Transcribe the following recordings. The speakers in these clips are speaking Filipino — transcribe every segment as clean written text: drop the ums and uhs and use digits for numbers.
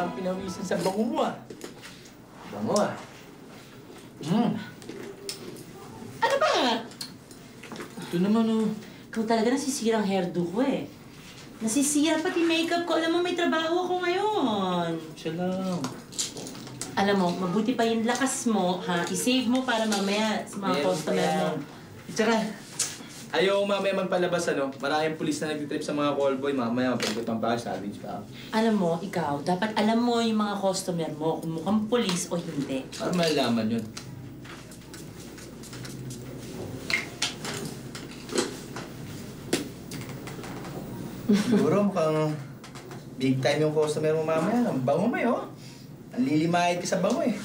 akong pinawisan sa bango mo ah. Bango ah. Ano ba? Ito naman oh. Ikaw talaga nasisira ang hairdo ko eh. Nasisira pati makeup ko. Alam mo, may trabaho ako ngayon. Siya lang. Alam mo, mabuti pa yung lakas mo, ha? I-save mo para mamaya sa mga customer mo. Tsaka, ayaw mamaya magpalabas ano. Maraming pulis na nagtitrip sa mga callboy. Mamaya mapagputang pa, savage pa. Alam mo, ikaw, dapat alam mo yung mga customer mo kung mukhang pulis o hindi. Para malalaman yun. Siguro mukhang big time yung customer mo mamaya. Ang bango mo eh, oh. Ang lilimahid ka sa bango eh.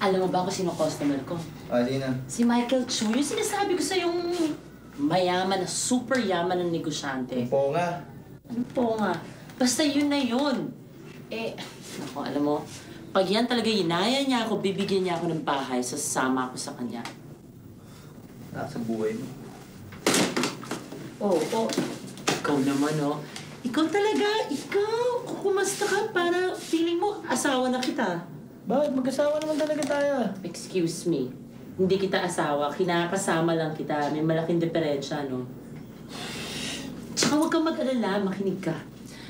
Alam mo ba kung sino customer ko? Sino? Si Michael Chu. Yung sinasabi ko sa yung mayaman na super yaman ng negosyante. Po nga. Ano po nga? Basta yun na yun. Eh, ako, alam mo, pag yan talaga inaya niya ako, bibigyan niya ako ng bahay, sasama ako sa kanya. Nasa buhay mo. Oo. Ikaw naman, oh. Ikaw talaga, ikaw. Kumasta ka para feeling mo, asawa na kita. Bakit? Mag-asawa naman talaga tayo. Excuse me. Hindi kita asawa, kinakasama lang kita. May malaking diferensya, no? Tsaka huwag kang mag-alala, makinig ka.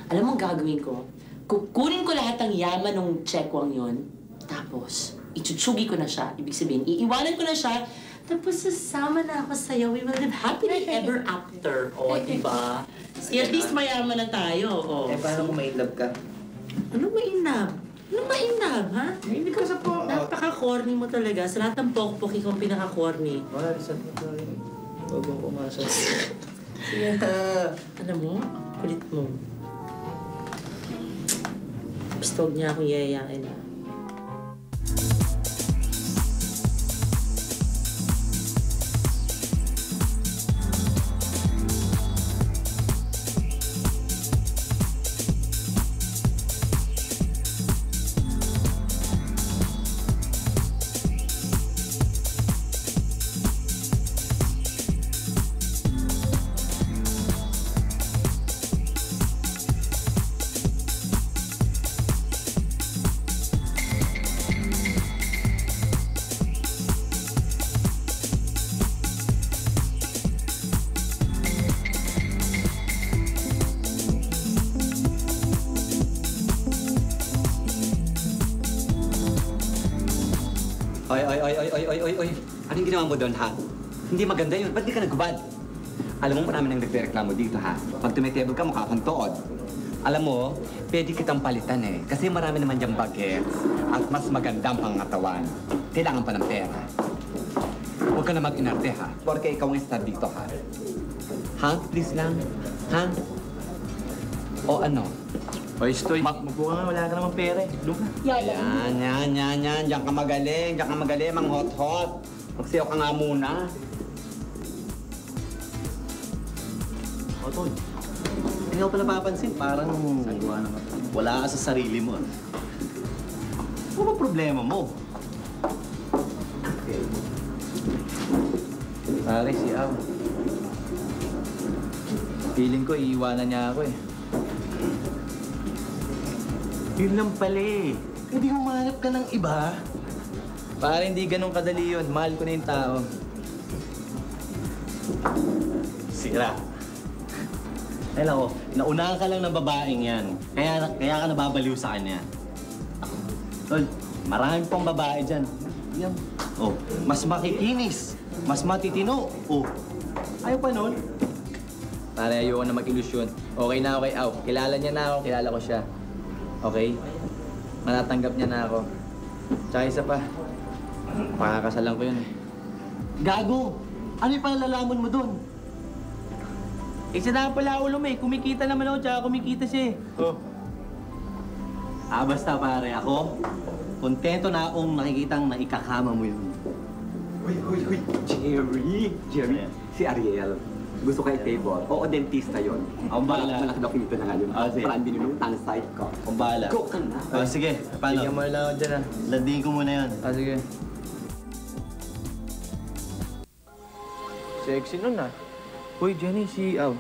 Alam mo ang gagawin ko? Kukunin ko lahat ng yaman ng chekwang yon. Tapos, itsusugi ko na siya. Ibig sabihin, iiwanan ko na siya. Tapos sasama na ako sa'yo. We will live happily ever after. O, diba? At least mayaman na tayo. O. Paano kung ma-inlove ka? Ano mainam? Ano mainam, ha? Hindi ka sa po. Napaka-corny mo talaga. Sa lahat ng pokpok, ikaw ang pinaka-corny. Wala, reset mo tayo. Huwag mong umasa. Alam mo, kulit mo. Basta huwag niya akong yayayain, ha? Oy. Anong ginawa mo doon, ha? Hindi maganda yun. Ba't di ka nagubad? Alam mo, marami nang nagreklamo dito, ha? Pag tumitable ka, mukha kang tuod. Alam mo, pwede kitang palitan, eh. Kasi marami naman diyang bagets at mas magandang pangatawan. Kailangan pa ng pera. Huwag ka na mag-inarte, ha? Porque ikaw ang star dito, ha? Ha? Please lang. Ha? O ano? Oy, Stoy. Magbuka nga, wala ka namang pera eh. Doon ka. Yan. Diyan ka magaling. Mang hot-hot. Magsiyaw ka nga muna. O, Tol. Hindi ko pala papansin. Parang wala ka sa sarili mo. Ano ba problema mo? Okay. Pare, si Aw. Feeling ko, iiwanan niya ako eh. Yun lang pala eh. Hindi mo mahanap ka ng iba. Pare, hindi ganun kadali yun. Mahal ko na yung tao. Sira. Ay lang naunahan ka lang ng babaeng yan. Kaya ka nababaliw sa kanya. Tol, marami pang babae dyan. Yan. Oh, mas makikinis. Mas matitino. Oh, ayaw pa nun. Pare, ayoko na mag-ilusyon. Okay na ako kay Aw. Kilala niya na ako, kilala ko siya. Okay? Manatanggap niya na ako. Tsaka isa pa, makakasalan ko yun eh. Gago! Ano yung palalaman mo dun? Isa na pala ulo mo eh. Kumikita naman ako, tsaka kumikita siya eh. Oh. Basta pare, ako, kontento na akong nakikitang naikakama mo yun. Uy. Jerry, si Ariel. Gusto kayo table. Oo, dentista yun. Ang bahala. Malaki daw kinito na ngayon. Sige. Parang binuluntan sa side ko. Ang bahala. Go ka na. Sige, paano? Bigyan mo lang ako dyan ah. Landiin ko muna yun. Sige. Sexy nun ah. Uy, Jenny, si Aw.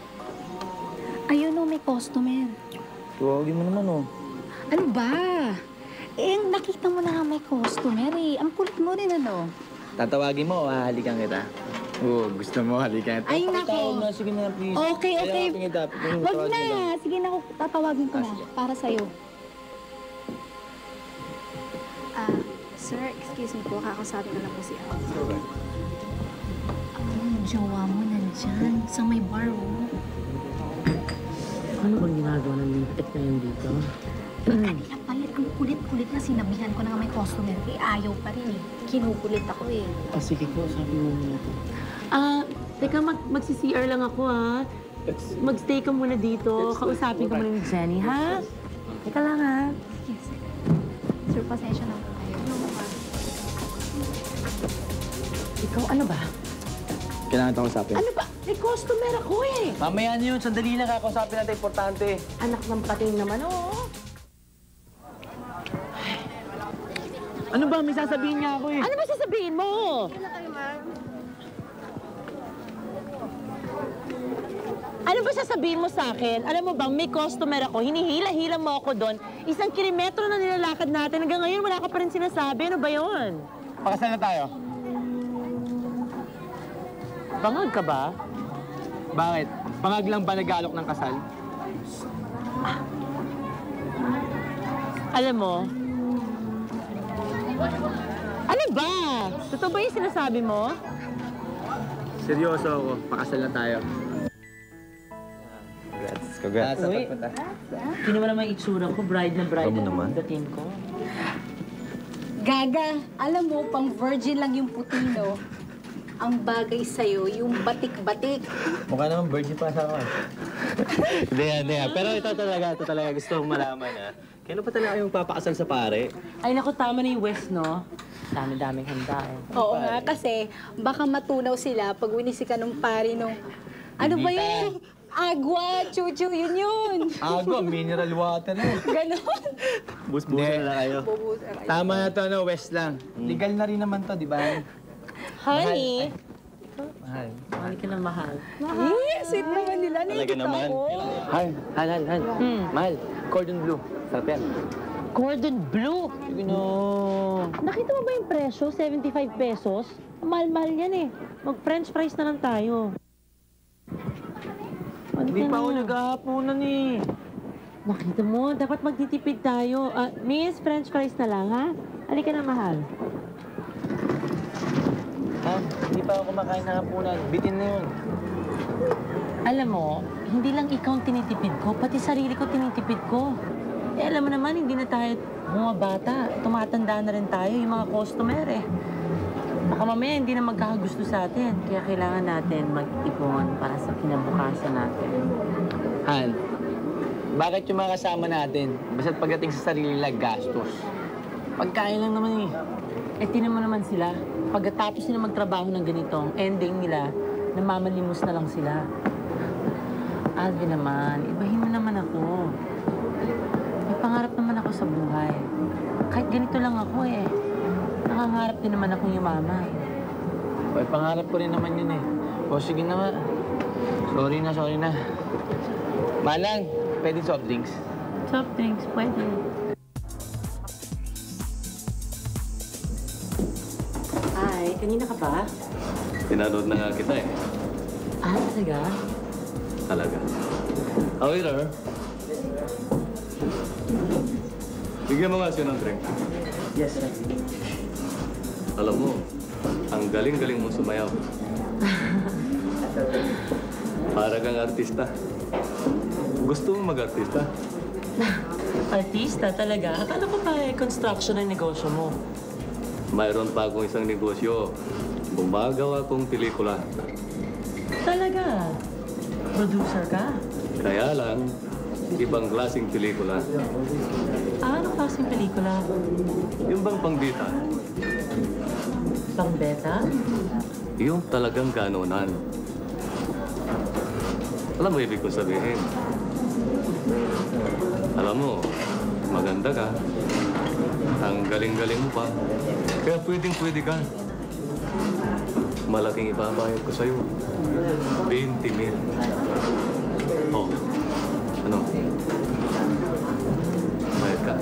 Ayun o, may customer. Tuwagin mo naman oh. Ano ba? Nakita mo na nga may customer eh. Ang kulit mo rin, ano? Tatawagin mo o hahalikan kita? Oo, gusto mo halikan kita. Ay, Pakitawag nako. na, sige na, please. Okay, okay. Kaya kita. Wag na. Sige na, tatawagin ko na. Para sa'yo. Sir, excuse me po, kakasabi ko lang po si Al. Ang jowa mo nandyan. Sa may bar, oh. Ano bang ginagawa ng lipit na yun dito? Kanina palit. Ang kulit-kulit na sinabihan ko na nga may customer. Eh, ayaw pa rin eh. Kinukulit ako eh. Sige po, sabi mo muna po. Teka, magsi-CR lang ako ha. Magstay ka muna dito. Kausapin ka muna ni Jenny, ha? Teka lang ha. Yes. Sir, pasensya na po kayo. Ikaw, ano ba? Kailangan ito usapin. Ano ba? May customer ako eh. Mamaya na yun, sandali lang kakausapin natin, importante. Anak ng pating naman, oh. Ano ba? May sasabihin niya ako eh. Ano ba sasabihin mo? Ano ba sasabihin mo sa akin? Alam mo bang may customer ako, hinihila-hila mo ako doon. 1 kilometro na nilalakad natin. Hanggang ngayon, wala ka pa rin sinasabi. Ano ba yun? Pakasal na tayo. Bangag ka ba? Bakit? Pangag lang ba nag-aalok ng kasal? Alam mo, ano ba? Totoo ba yung sinasabi mo? Seryoso ako. Pakasal na tayo. Congrats. Uy. Hindi mo naman itsura ko, bride na bride na dating ko. Gaga, alam mo, pang virgin lang yung putino. Ang bagay sa'yo, yung batik-batik. Mukha naman virgin pa sa ako. Hindi yan. Pero ito talaga gusto kong malaman, ha? Kailan pa talaga yung papakasal sa pare? Ay naku, tama na yung West, no? Dami-daming handa eh. Oo nga, kasi baka matunaw sila pag winisikan ng pari nung... Ano ba yun? Agua, chuchu, yun. Ago, mineral water na. Ganon. Bus-busan na kayo. Bubusa kayo. Tama na to, no? West lang. Legal na rin naman to, di ba? Honey! Mahal. Mahal ka na mahal. Eh, sweet naman nila. Talaga Nakikita naman. ko. Hal. Mahal. Cordon blue. Sarap yan. Cordon blue! Sige no. Nakita mo ba yung presyo? 75 pesos? Mahal-mahal yan eh. Mag-french fries na lang tayo. Hindi pa ako naghahaponan eh. Nakita mo, dapat magtitipid tayo. Miss, french fries na lang, ha? Halika na, mahal. Ha? Hindi pa ako kumakain ng hapunan. Bitin na yun. Alam mo, hindi lang ikaw ang tinitipid ko, pati sarili ko tinitipid ko. Eh, alam mo naman, hindi na tayo mga bata. Tumatanda na rin tayo, yung mga customer eh. Baka mamaya hindi na magkakagusto sa atin. Kaya kailangan natin mag-ipon para sa kinabukasan natin. Han, bakit yung mga kasama natin? Basta't pagdating sa sarili lang, gastos. Pagkain lang naman eh. Eh, tinan mo naman sila. Pagkatapos nila magtrabaho ng ganitong ending nila, namamalimos na lang sila. Alvin naman, ibahin mo naman ako. May pangarap naman ako sa buhay. Kahit ganito lang ako eh. Nangangarap din naman akong yumaman. Ay, pangarap ko rin naman yun eh. O, sige na nga. Sorry na. Malang, pwede soft drinks. Soft drinks, pwede. Ay, kanina ka pa? Pinanood na nga kita eh. Talaga? Talaga. Waiter. Bigyan mo nga siya ng drink. Yes, sir. Alam mo, ang galing-galing mo sumayaw. Para kang artista. Gusto mo mag-artista? Artista talaga? Akala ko pa construction ang negosyo mo. Mayroon pa akong isang negosyo. Gumagawa akong pelikula. Talaga? Producer ka? Kaya lang, ibang klaseng pelikula. Anong klaseng pelikula? Yung bang pangbita? Pangbeta? Yung talagang ganunan. Alam mo ibig kong sabihin? Alam mo, maganda ka. Ang galing-galing mo pa. Kaya pwedeng-pwede ka. Malaking ibabayad ko sa'yo. 20,000. Oh, ano? Bayad ka.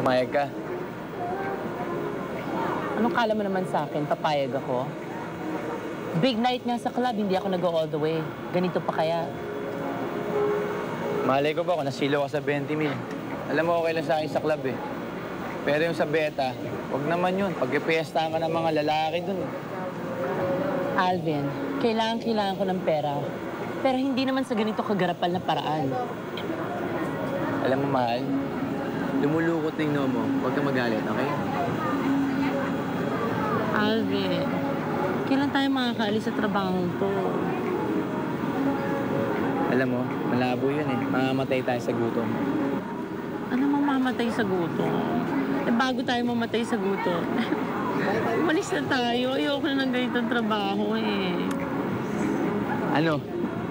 Pumayag ka. Anong kala mo naman sa akin? Papayag ako? Big night nga sa club, hindi ako nag-go all the way. Ganito pa kaya? Malay ko ba kung nasilo ka sa 20 mil. Alam mo, okay lang sa akin sa club eh. Pero yung sa beta, wag naman yun. Pag-ipiestahan ka ng mga lalaki dun. Alvin, kailangan ko ng pera. Pero hindi naman sa ganito kagarapal na paraan. Alam mo, mahal, lumulukot na yung noo mo. Huwag ka magalit, okay? Alvin, kailan tayo makakaalis sa trabaho to? Alam mo, malabo yun eh. Mamamatay tayo sa gutom. Ano mamamatay sa gutom? Eh, bago tayo mamatay sa gutom, umalis na tayo. Ayoko na ng ganitong trabaho eh. Ano?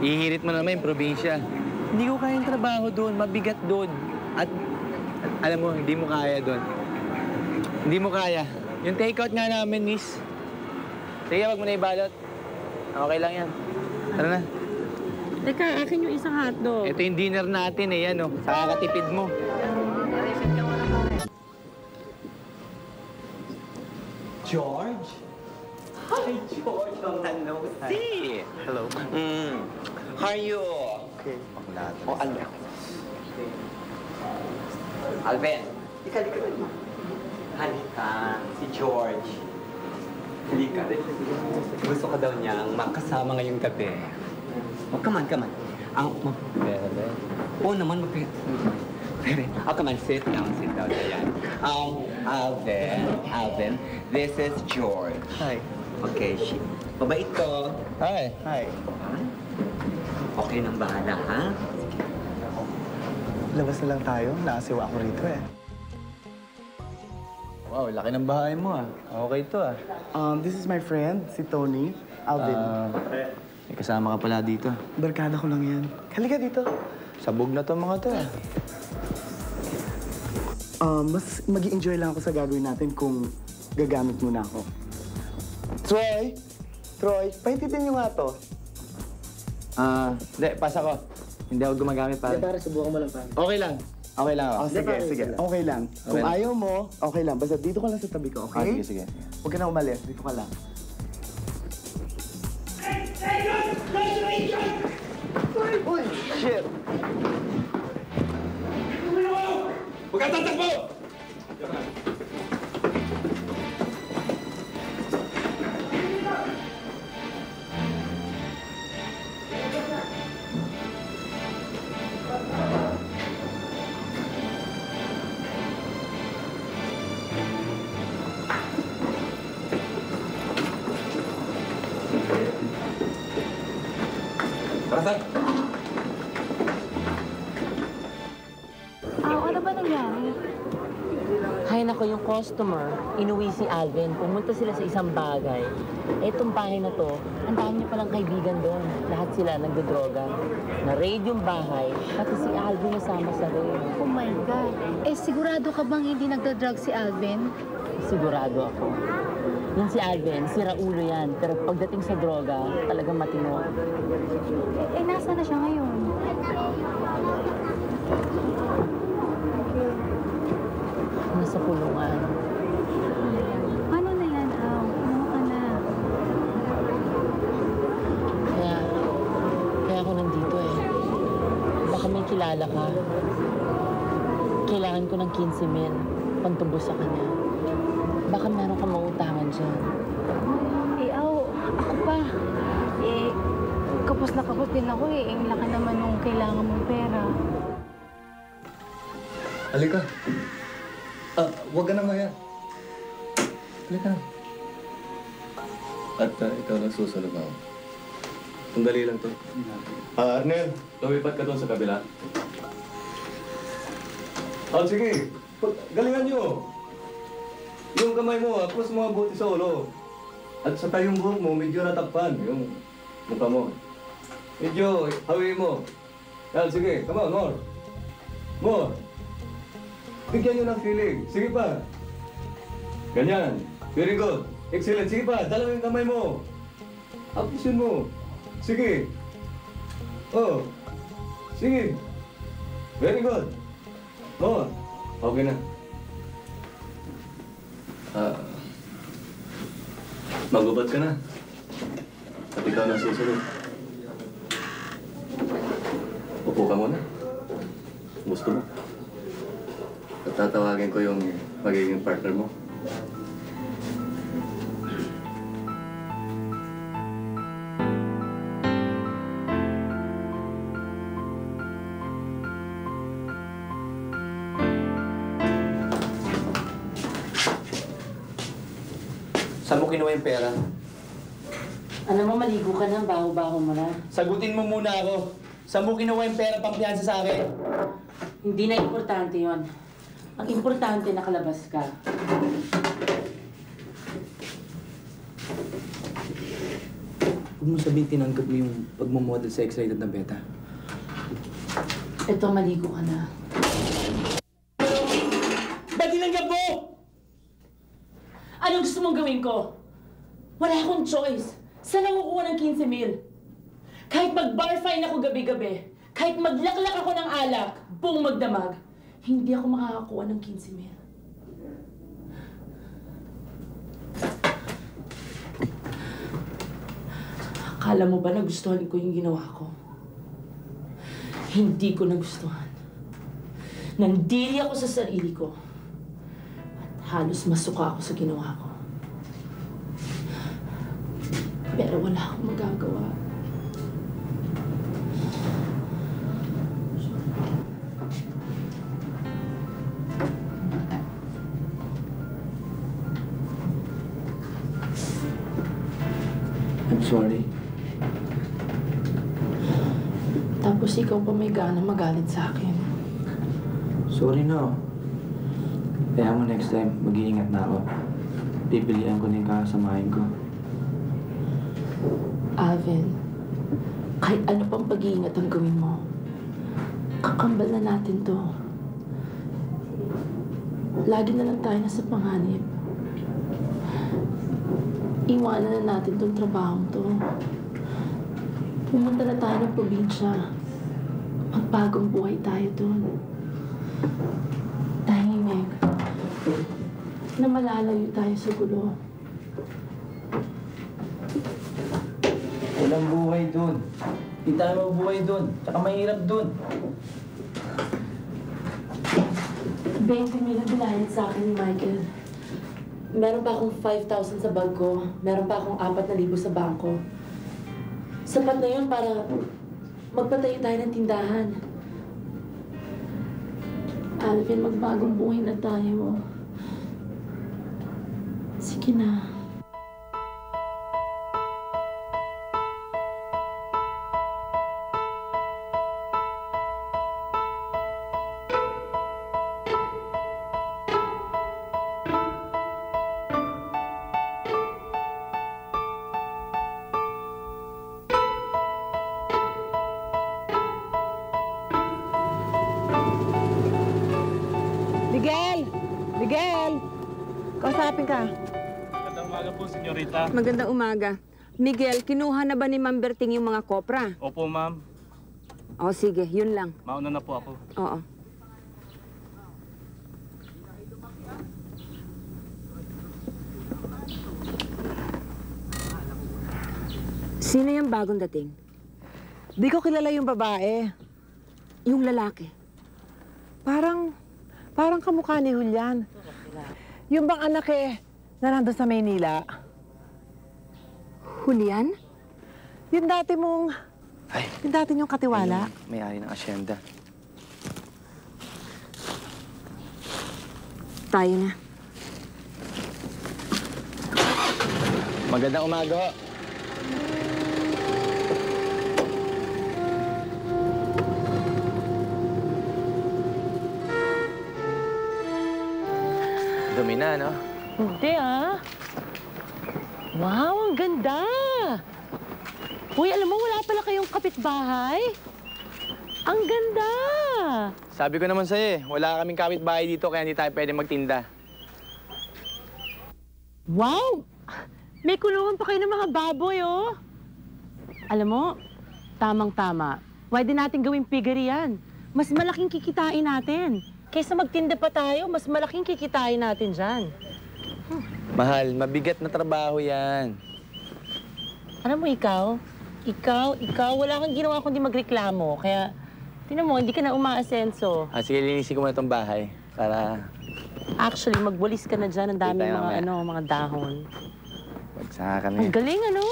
Ihirit mo naman yung probinsya. Hindi ko kayang trabaho doon. Mabigat doon. At alam mo, hindi mo kaya doon. Hindi mo kaya. Yung take-out nga namin, miss. Sige, wag mo na ibalot. Okay lang yan. Tara na. Teka, akin yung isang hotdog. Ito yung dinner natin eh, yan oh. Sa kakatipid mo. George? Hi, George. Long time no see. Hello. How are you? Okay. Oh, Alvin. Alvin, halika. Halika, si George. Halika. Gusto ka daw niyang makasama ngayong gabi. Oh, come on. Oo naman, oh, come on, sit down. Ayan. Alvin, this is George. Hi. Okay, mabait to. Hi. Okay nang bahala, ha? Labas na lang tayo. Nakasiwa ako rito eh. Wow, laki ng bahay mo ah. Okay to ah. This is my friend, si Tony. Alvin. May kasama ka pala dito. Barkada ko lang yan. Halika dito. Sabog na to mga to ah. Mas mag-i-enjoy lang ako sa gagawin natin kung gagamit muna ako. Troy, pahintitin niyo nga to. Hindi, pasa ko. Hindi ako gumagamit pare. Para subukan mo lang pa. Okay lang ako. Oh, sige. Okay lang. Kung lang. ayaw mo, okay lang. Basta dito ka lang sa tabi ko, okay? Sige. Huwag ka na umalis. Dito ka lang. Uy! Shit! Huwag kang tatakbo! Ano ba nangyari? Hay nako, yung customer, inuwi si Alvin, pumunta sila sa isang bagay. Etong bahay na to, ang dami niya palang kaibigan doon. Lahat sila nagdodroga. Na-raid yung bahay, pati si Alvin nasama sa raid. Oh my God. Eh, sigurado ka bang hindi nagda-drug si Alvin? Sigurado ako. Yan si Alvin, sira ulo yan. Pero pagdating sa droga, talagang matino. Eh, nasa na siya ngayon? Nasa kulungan. Ano na yan, Aw? Ano ka na? Kaya ako nandito eh. Baka may kilala ka. Kailangan ko ng 15 mil pantubos sa kanya. Baka meron ka mautangan dyan. Eh, Aw, ako pa. Eh, kapos na kapos din ako eh. Ang laki naman nung kailangan mong pera. Halika. Huwag ka na nga yan. Halika na. At ikaw lang susunod ako. Sandali lang to. Arnel, lumipat ka doon sa kabila. Sige. Galingan nyo. Yung kamay mo, cross mo mabuti sa ulo. At sa tayong buhok mo, medyo natakpan. Yung mukha mo. Medyo, hawi mo. Yan, sige. Come on, more. More. Bigyan nyo ng feeling. Sige pa. Ganyan. Very good. Excellent. Sige pa. Dalawa yung kamay mo. Apusin mo. Sige. Oh. Sige. Very good. Oh. Okay na. Magubad ka na. At ikaw na susunod. Upo ka muna. Gusto mo? At tatawagin ko yung magiging partner mo. Saan mo kinuha yung pera? Alam mo, maligo ka na, baho-baho mo na. Sagutin mo muna ako. Saan mo kinuha yung pera pang piyansa sa akin? Hindi na importante yon. Ang importante, nakalabas ka. Huwag mo sabihin tinanggap mo yung pagmamodel sa X-rated na beta. Ito, maligo ka na. Ba't tinanggap mo? Anong gusto mong gawin ko? Wala akong choice. Saan ako kukuha ng 15,000? Kahit mag-bar fine ako gabi-gabi, kahit maglaklak ako ng alak, buong magdamag, hindi ako makakakuha ng 15,000. Akala mo ba nagustuhan ko yung ginawa ko? Hindi ko nagustuhan. Nandili ako sa sarili ko. At halos masuka ako sa ginawa ko. Pero wala akong magagawa. I'm sorry. Tapos ikaw pa may gana magalit sa akin. Sorry na. Kaya mo next time, mag-iingat na ako. Pipilian ko na yung kakasamahin ko. Alvin, kahit ano pang pag-iingat ang gawin mo, kakambal na natin to. Lagi na lang tayo nasa panganib. Iwanan na natin tong trabahong to. Pumunta na tayo ng probinsya. Magbagong buhay tayo doon. Tahimik. Na malalayo tayo sa gulo. Walang buhay dun. Hindi tayo mabuhay dun. Tsaka mahirap dun. 20,000 na binayad sa akin ni Michael. Meron pa akong 5,000 sa bag ko. Meron pa akong 4,000 sa bangko. Sapat na yun para magpatayo tayo ng tindahan. Alvin, magbagong buhay na tayo. Sige na. Miguel! Miguel! Kausapin ka. Magandang umaga po, senyorita. Magandang umaga. Miguel, kinuha na ba ni Ma'am Berting yung mga kopra? Opo, ma'am. O sige, yun lang. Mauna na po ako. Oo. Sino yung bagong dating? Di ko kilala yung babae. Yung lalaki. Parang kamukha ni Julian. Yung bang anak na nandun sa Maynila. Julian? Yung dati mong... Ay. Yung dati niyong katiwala. May-ari ng asyenda. Tayo na. Magandang umaga ho. Dumi na, no? Hindi Wow, ang ganda! Uy, alam mo, wala pala kayong kapitbahay? Ang ganda! Sabi ko naman sa'yo wala kaming kapitbahay dito kaya hindi tayo pwede magtinda. Wow! May kulungan pa kayo ng mga baboy, oh! Alam mo, tamang-tama. Pwede natin gawing piggery yan. Mas malaking kikitain natin. Kaysa magtinda pa tayo, mas malaking kikitain natin dyan. Mahal, mabigat na trabaho yan. Alam mo, ikaw, wala kang ginawa kundi magreklamo. Kaya, tinan mo, hindi ka na umaasenso. Sige, linisin ko muna itong bahay para... Actually, magbulis ka na dyan. Ang dami mga dahon. Bagsakan na Ang yan. galing, ano?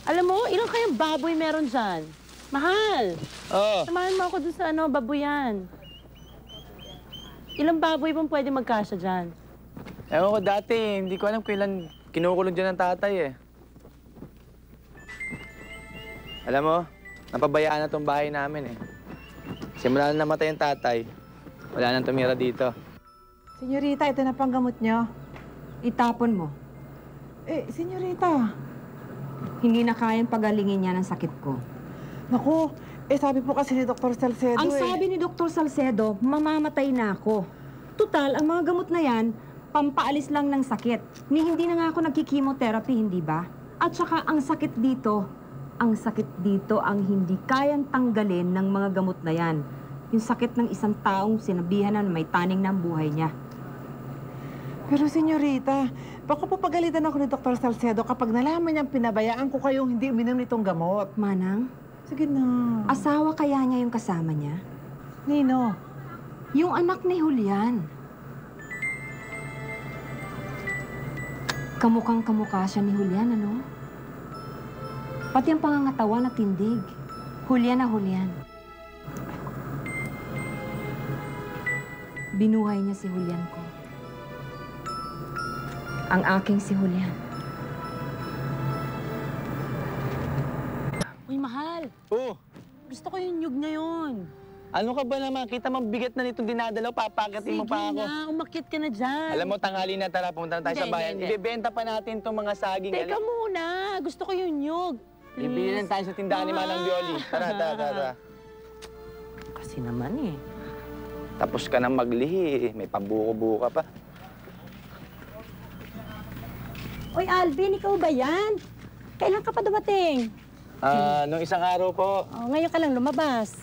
Alam mo, ilang kayang baboy meron dyan? Mahal! Oo. Samahan mo ako dun sa baboyan. Ilang baboy bang pwede magkasya dyan? Ewan ko dati, hindi ko alam kung ilan kinukulong dyan ng tatay eh. Alam mo, napabayaan na tong bahay namin eh. Simula na namatay ang tatay, wala nang tumira dito. Senyorita, ito na panggamot nyo. Itapon mo. Senyorita. Hindi na kayang pagalingin niya ng sakit ko. Naku, sabi po kasi ni Dr. Salcedo Ang sabi ni Dr. Salcedo, mamamatay na ako. Tutal, ang mga gamot na yan, pampaalis lang ng sakit. Hindi na nga ako nagkikimotherapy, hindi ba? At saka ang sakit dito ang hindi kayang tanggalin ng mga gamot na yan. Yung sakit ng isang taong sinabihan na may taning na ang buhay niya. Pero senyorita, baka papagalitan ako ni Dr. Salcedo kapag nalaman niyang pinabayaan ko kayong hindi uminom nitong gamot. Manang? Sige na. Asawa kaya niya yung kasama niya? Nino? Yung anak ni Julian. Kamukhang kamukha siya ni Julian, ano? Pati ang pangangatawan at tindig. Julian na Julian. Binuhay niya si Julian ko. Ang aking si Julian. Uy, mahal. Oh, Gusto ko yung nyug na yun. ano ka ba naman? Kita mong bigat na nitong dinadalaw, papakatin mo pa ako. Sige na, umakyat ka na dyan. Alam mo, tanghali na, tara, pumunta na tayo sa bayan. Hindi. Ibebenta pa natin itong mga saging. Teka muna, gusto ko yung nyug. Bibili lang tayo sa tindahan ni Manang Bioli. Tara. Kasi naman eh. Tapos ka na maglihi, may pabuko-buko pa. Oy, Alvin, ikaw ba yan? Kailan ka pa dumating? Nung isang araw po. Oh, ngayon ka lang lumabas.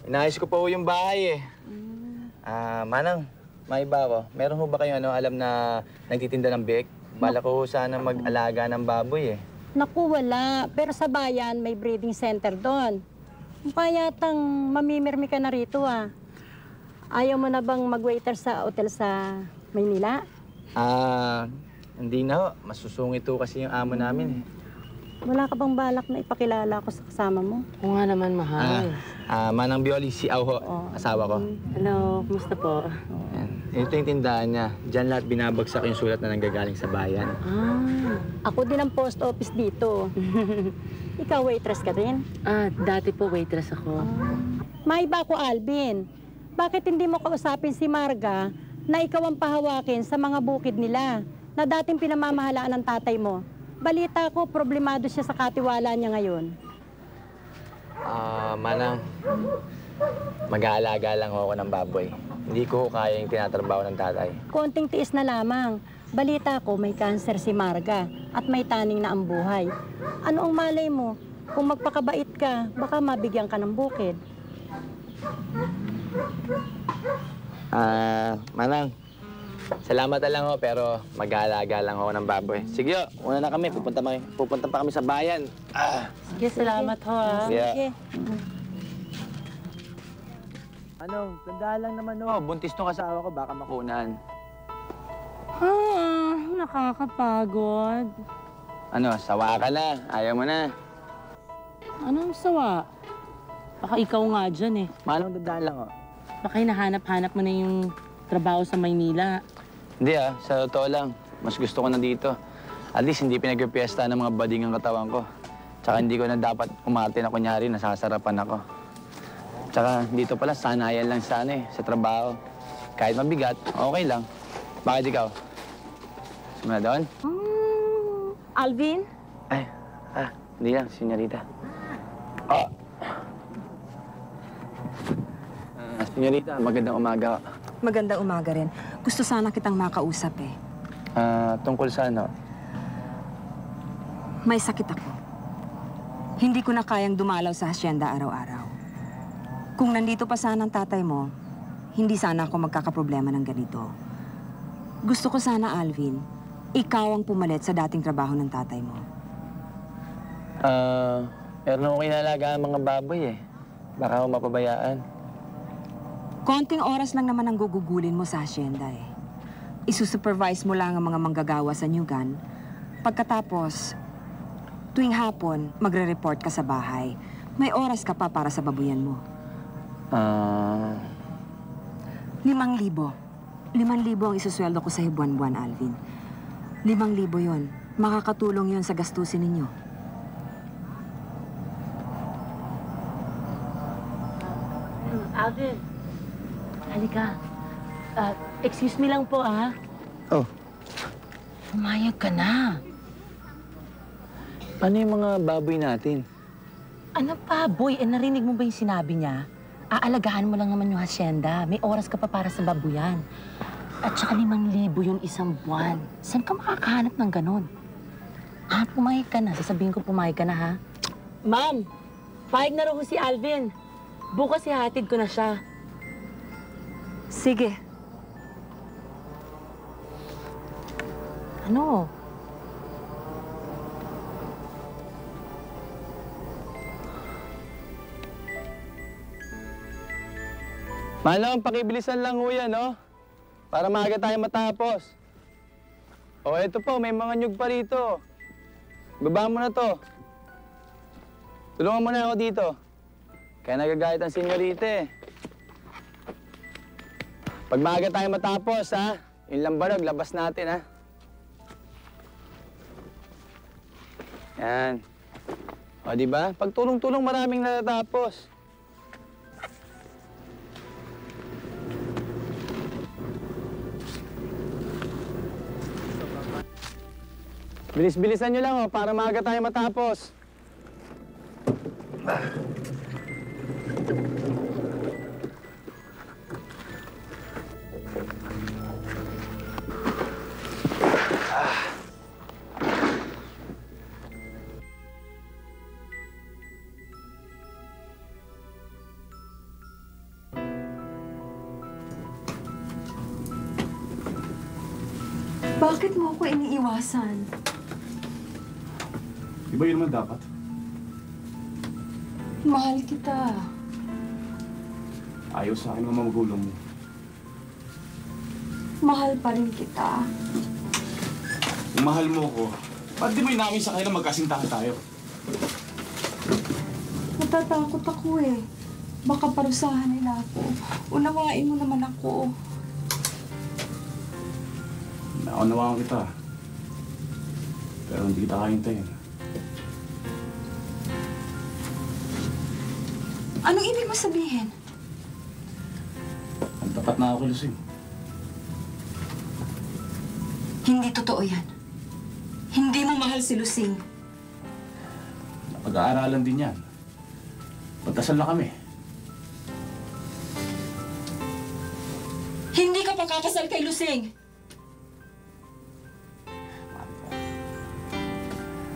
Inayos ko po yung bahay eh. Manang, may iba ko. Meron ho ba kayo alam na nagtitinda ng biik? Bala ko sana mag-alaga ng baboy eh. Naku, wala. Pero sa bayan, may breeding center doon. Payatang mamimirmi ka na rito ah. Ayaw mo na bang mag-waiter sa hotel sa Maynila? Hindi na ho. Masusungit ho kasi yung amo namin eh. Wala ka bang balak na ipakilala ko sa kasama mo? Oo nga naman, mahal. Manang Bioli, si Au ho, asawa ko. Hello, kumusta po? Ito yung tindahan niya. Diyan lahat binabagsak yung sulat na nanggagaling sa bayan. Ako din ang post office dito. Ikaw waitress ka din? Dati po waitress ako. May iba ko, Alvin. Bakit hindi mo kausapin si Marga na ikaw ang pahawakin sa mga bukid nila na dating pinamamahalaan ng tatay mo? Balita ko, problemado siya sa katiwala niya ngayon. Manang, mag-aalaga lang ako ng baboy. Hindi ko kaya yung tinatrabaho ng tatay. Konting tiis na lamang. Balita ko, may cancer si Marga at may taning na ang buhay. Ano ang malay mo? Kung magpakabait ka, baka mabigyan ka ng bukid. Manang, salamat na lang ho, pero mag-aalaga lang ako ng baboy. Sige ho, una na kami. Pupunta pa kami sa bayan. Sige, salamat ho ah. Sige. Tandaan lang naman ho. Buntis tong asawa ko, baka makunan. Nakakapagod. Sawa ka na. Ayaw mo na. Anong sawa? Baka ikaw nga dyan eh. Manong tandaan lang ho. Baka hinahanap-hanap mo na yung trabaho sa Maynila. Hindi sa totoo lang. Mas gusto ko na dito. At least hindi pinag-piesta ng mga bading ang katawan ko. Tsaka hindi ko na dapat umarte na kunyari, nasasarapan ako. Tsaka dito pala, sanayan lang sana sa trabaho. Kahit mabigat, okay lang. Bakit ikaw? Sumula doon? Alvin? Hindi lang, senyorita. Senyorita, magandang umaga. Magandang umaga rin. Gusto sana kitang makausap eh. Tungkol sa ano? May sakit ako. Hindi ko na kayang dumalaw sa hasyenda araw-araw. Kung nandito pa sana ang tatay mo, hindi sana ako magkakaproblema ng ganito. Gusto ko sana, Alvin, ikaw ang pumalit sa dating trabaho ng tatay mo. Meron akong inalagaan mga baboy eh. Baka ako mapabayaan. Konting oras lang naman ang gugugulin mo sa asyenda eh. Isusupervise mo lang ang mga manggagawa sa Nyugan. Pagkatapos, tuwing hapon, magre-report ka sa bahay. May oras ka pa para sa babuyan mo. 5,000. 5,000 ang isusweldo ko sa buwan-buwan, Alvin. 5,000 yon. Makakatulong yon sa gastusin ninyo. Alvin, halika. Excuse me lang po, ah. Oh. Pumayag ka na. Ano yung mga baboy natin? Ano pa, boy? Narinig mo ba yung sinabi niya? Aalagaan mo lang naman yung hasyenda. May oras ka pa para sa babuyan. At saka 5,000 yung isang buwan. Saan ka makakahanap ng ganon? Pumayag ka na. Sasabihin ko pumayag ka na, ha? Ma'am, payag na raw si Alvin. Bukas ihatid ko na siya. Sige. Ano? Manong, pakibilisan lang ho yan, no? Para maaga tayo matapos. O, eto po, may mga nyug pa rito. Baba mo na to. Tulungan mo na ako dito. Kaya nagagayat ang senyorita eh. Pag maaga tayo matapos, ha? Yung lambanog, labas natin, ha? Yan. O, di ba? Pag tulong-tulong, maraming natatapos. Bilis-bilisan nyo lang, para maaga tayo matapos. Bakit mo ako iniiwasan? Di ba yun naman dapat? Mahal kita. Ayaw sa akin ng mga magulang mo. Mahal pa rin kita. Kung mahal mo ko, ba't di mo inamin sa akin na magkasintahan tayo? Natatakot ako eh. Baka parusahan nila ako. Unawain mo naman ako. Naunawaan kita. Pero hindi kita kahintayin. Anong ibig mo sabihin? Ang tapat na ako kay Lucing. Hindi totoo yan. Hindi mo mahal si Lucing. Napag-aaralan din yan. Pagkasal na kami. Hindi ka pakakasal kay Lucing.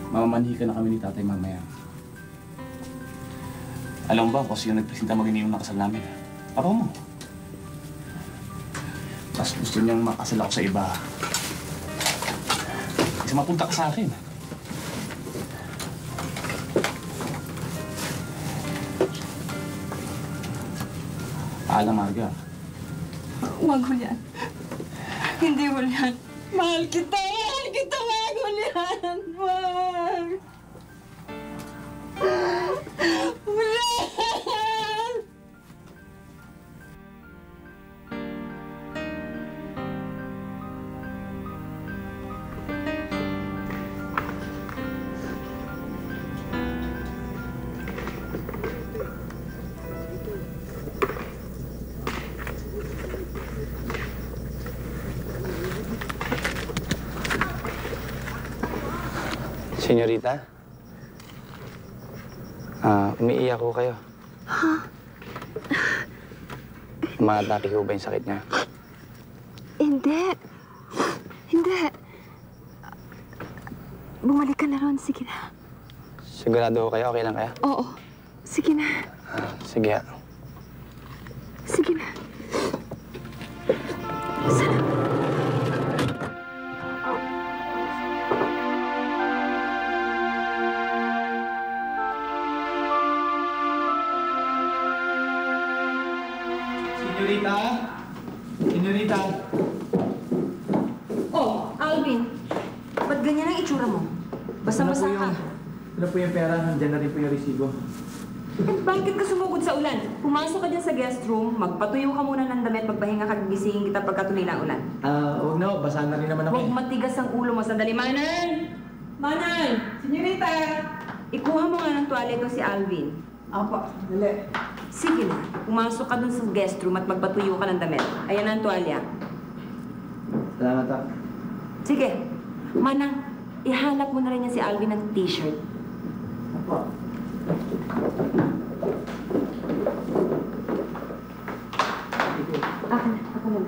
Mamamanhi ka na kami ni tatay mamaya. Alam mo ba kung sino nagpresenta mag-iniyong na kasal namin? Paro mo. Tapos gusto niyang makasal ako sa iba. Kasi mapunta ka sa akin. Paalam, Marga. Huwag Julian. Hindi Julian. Mahal kita! Mahal kita! Wag Julian! Wag! Julian! Senyorita? Umiiyak ko kayo. Ha? Umatake ko ba yung sakit niya? Hindi. Hindi. Bumalik ka na ron. Sige na. Sigurado kayo? Okay lang kaya? Oo. Sige na. Sige. Sige na. Sana. Senyorita? Senyorita? Oh, Alvin. Ba't ganyan ang itsura mo? Basta-basa ka. Ano po yung pera? Nandiyan na rin po yung resibo. Eh, bakit ka sumugod sa ulan? Pumasok ka dyan sa guest room, magpatuyo ka muna ng damit, magpahinga ka, gisingin kita pagka tumila ang ulan. Huwag na, basa na rin naman ako. Huwag matigas ang ulo mo. Sandali, Manay! Manay! Senyorita! Ikuha mo nga ng tuwalya itong si Alvin. Apa, dali. Sige na, pumasok ka dun sa guest room at magpatuyo ka ng damit. Ayan ang tuwalya. Salamat ah. Sige, Manang, ihanap mo na rin yan si Alvin ng t-shirt. Apa. Ako na.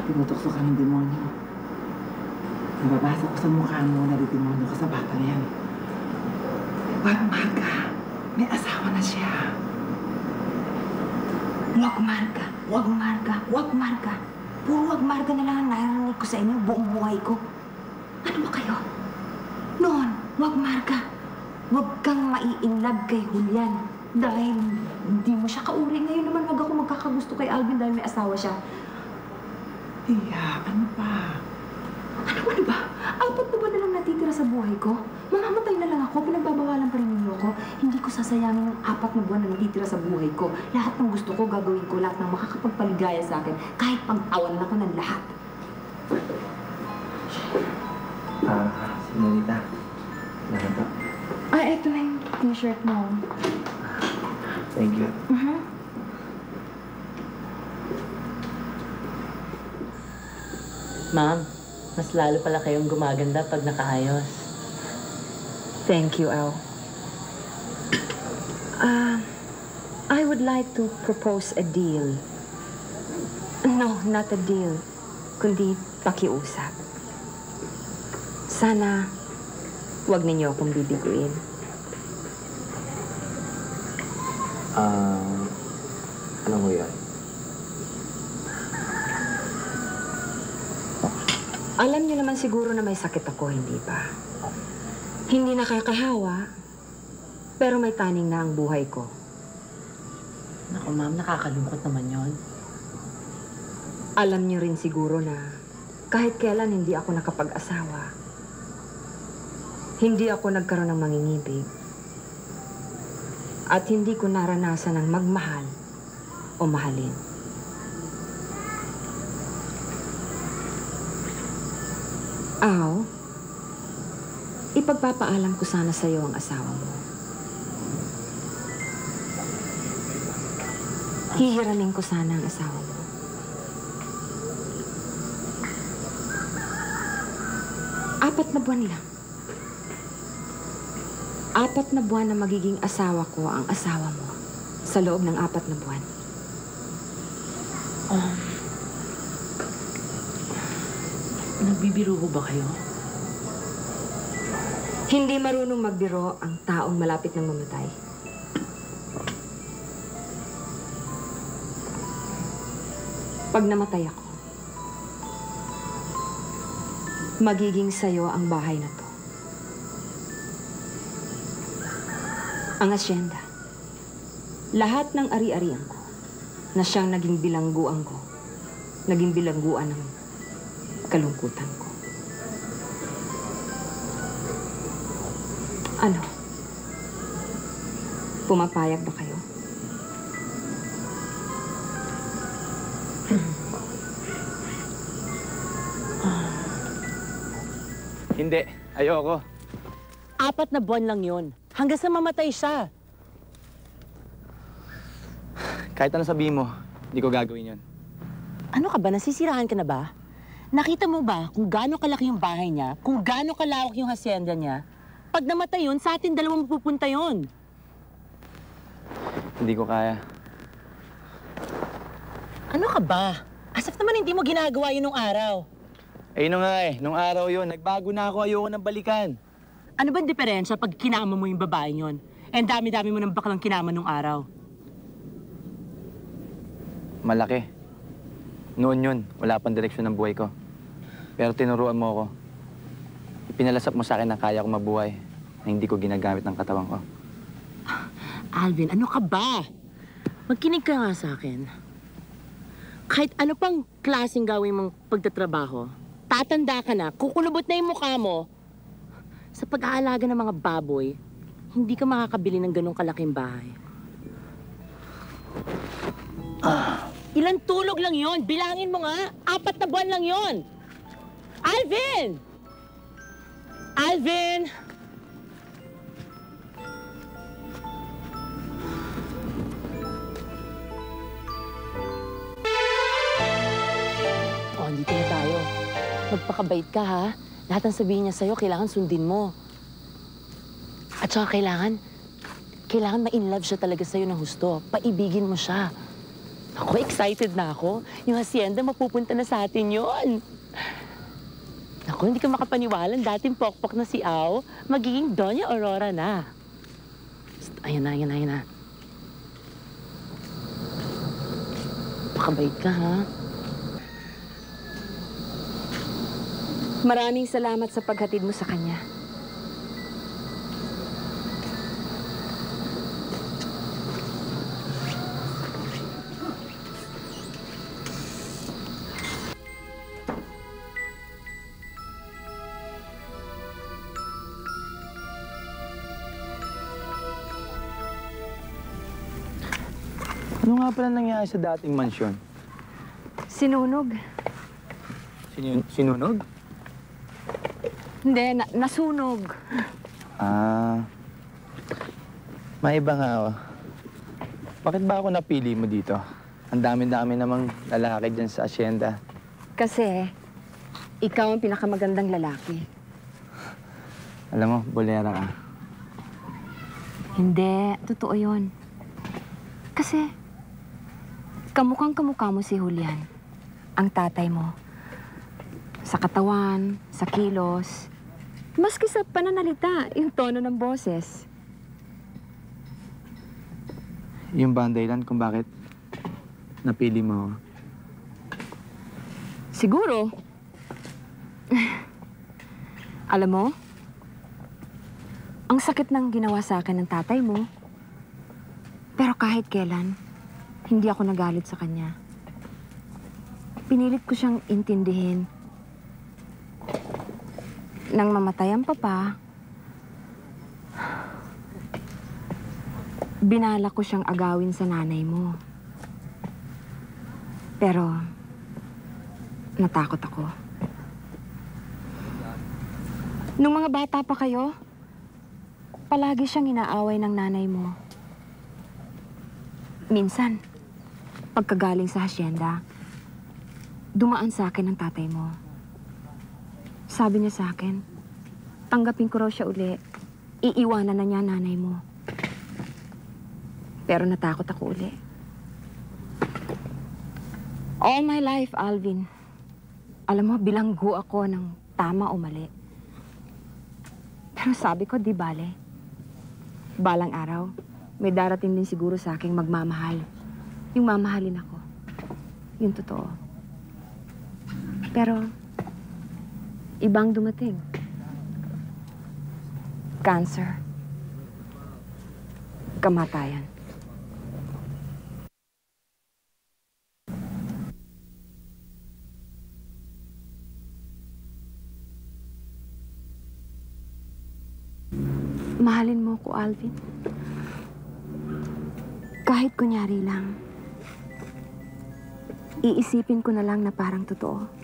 Tinutukso ka ng demonyo. Nababasa ko sa mukha mo na demonyo ka sa batang yan. Wag, Marga. May asawa na siya. Wag, Marga. Wag, Marga. Wag, Marga. Puro wag, Marga na lang ang narinig ko sa inyo buong buhay ko. Ano ba kayo? Noon, wag, Marga. Wag kang mai-inlove kay Julian. Dahil hindi mo siya kauri. Ngayon naman wag ako magkakagusto kay Alvin dahil may asawa siya. Iya, ano pa? Ano ba? 4 na ba na lang natitira sa buhay ko? Mamamatay na lang ako, pinagbabawalan pa rin ninyo ako. Hindi ko sasayangin yung 4 na buwan na natitira sa buhay ko. Lahat ng gusto ko, gagawin ko. Lahat ng makakapagpaligaya sa akin. Kahit pagtawan ako ng lahat. Senyorita. Salamat po. Eto na yung t-shirt mo. Thank you. Ma'am, mas lalo pala kayong gumaganda pag nakaayos. Thank you, Al. I would like to propose a deal. No, not a deal. Kundi pakiusap. Sana, huwag ninyo akong bibiguin. Ano mo yan? Alam niyo naman siguro na may sakit ako, hindi ba? Hindi nakakahawa, pero may taning na ang buhay ko. Naku, ma'am, nakakalungkot naman yon. Alam niyo rin siguro na kahit kailan hindi ako nakapag-asawa. Hindi ako nagkaroon ng mangingibig. At hindi ko naranasan ng magmahal o mahalin. Aw, ipagpapaalam ko sana sa iyo ang asawa mo. Hihiramin ko sana ang asawa mo. Apat na buwan lang. 4 na buwan na magiging asawa ko ang asawa mo sa loob ng 4 na buwan. Nagbibiro ho ba kayo? Hindi marunong magbiro ang taong malapit ng mamatay. Pag namatay ako, magiging sayo ang bahay na to. Ang asyenda. Lahat ng ari-arian ko na siyang naging bilangguan ko, naging bilangguan ng kalungkutan ko. Ano? Pumapayag ba kayo? Hindi. Ayoko. 4 na buwan lang yon. Hanggang sa mamatay siya. Kahit ano sabihin mo, hindi ko gagawin yon. Ano ka ba? Nasisirahan ka na ba? Nakita mo ba kung gaano kalaki yung bahay niya? Kung gaano kalawak yung hacienda niya? Pag namatay yun, sa atin 2 mapupunta yun. Hindi ko kaya. Ano ka ba? As if naman hindi mo ginagawa yun nung araw. Eh, yun nga eh. Nung araw yun, nagbago na ako. Ayoko nang balikan. Ano ba ang diferensya pag kinama mo yung babae yun? Eh, dami-dami mo ng baklang kinama nung araw. Malaki. Noon yun, wala pang direksyon ng buhay ko. Pero tinuruan mo ako. Ipinalasap mo sa akin na kaya ko mabuhay. Na hindi ko ginagamit ng katawan ko. Alvin, ano ka ba? Magkinig ka nga sa akin. Kahit ano pang klaseng gawin mong pagtatrabaho, tatanda ka na, kukulubot na yung mukha mo. Sa pag-aalaga ng mga baboy, hindi ka makakabili ng ganong kalaking bahay. Ilang tulog lang yon? Bilangin mo nga. 4 na buwan lang yon. Alvin! Alvin! Oh, dito na tayo. Magpakabait ka, ha? Lahat ng sabihin niya sa'yo, kailangan sundin mo. At saka kailangan ma-inlove siya talaga sa'yo ng husto. Paibigin mo siya. Ako, excited na ako. Yung hacienda, mapupunta na sa atin yun. Ako, hindi ka makapaniwalan. Dating pokpok na si Au, magiging Doña Aurora na. Ayan na. Pakabait ka, ha? Maraming salamat sa paghatid mo sa kanya. Ano nga pala nangyari sa dating mansyon? Sinunog. Sinunog? Hindi, nasunog. Maiba nga ako. Bakit ba ako napili mo dito? Ang dami-dami namang lalaki dyan sa asyenda. Kasi, ikaw ang pinakamagandang lalaki. Alam mo, bolera ka. Hindi, totoo yun. Kasi, kamukhang-kamukha mo si Julian, ang tatay mo. Sa katawan, sa kilos, maski sa pananalita, yung tono ng boses. Yung ba ang dahilan kung bakit napili mo ako? Siguro. Alam mo, ang sakit ng ginawa sa akin ng tatay mo. Pero kahit kailan, hindi ako nagalit sa kanya. Pinilit ko siyang intindihin. Nang mamatay ang papa, binalak ko siyang agawin sa nanay mo. Pero, natakot ako. Nung mga bata pa kayo, palagi siyang inaaway ng nanay mo. Minsan, pagkagaling sa hacienda, dumaan sa akin ang tatay mo. Sabi niya sa akin, tanggapin ko raw siya uli. Iiwanan na niya nanay mo. Pero natakot ako uli. All my life, Alvin, alam mo, bilanggo ako ng tama o mali. Pero sabi ko, di bale. Balang araw, may darating din siguro sa aking magmamahal. Yung mamahalin ako. Yung totoo. Pero, ibang dumating. Cancer. Kamatayan. Mahalin mo ko, Alvin. Kahit kunyari lang, iisipin ko na lang na parang totoo.